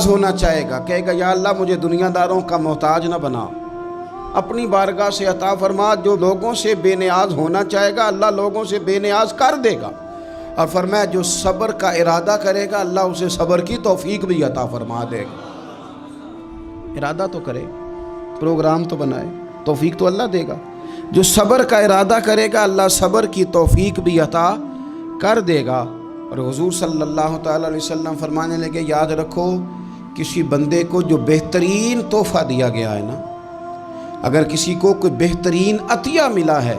होना चाहेगा, कहेगा या अल्लाह मुझे दुनियादारों का मोहताज ना बना, अपनी बारगाह से अता फरमा। जो लोगों से बेनियाज होना चाहेगा अल्लाह लोगों से बेनियाज कर देगा। और फरमाया जो सब्र का इरादा करेगा अल्लाह उसे सब्र की तौफीक भी अता फरमा देगा। इरादा तो करे, प्रोग्राम तो बनाए, तौफीक तो अल्लाह देगा। जो सब्र का इरादा करेगा अल्लाह सब्र की तौफीक भी अता कर देगा। और हुजूर सल्लल्लाहु ताला अलैहि वसल्लम फरमाने लगे, याद रखो किसी बंदे को जो बेहतरीन तोहफ़ा दिया गया है ना, अगर किसी को कोई बेहतरीन अतिया मिला है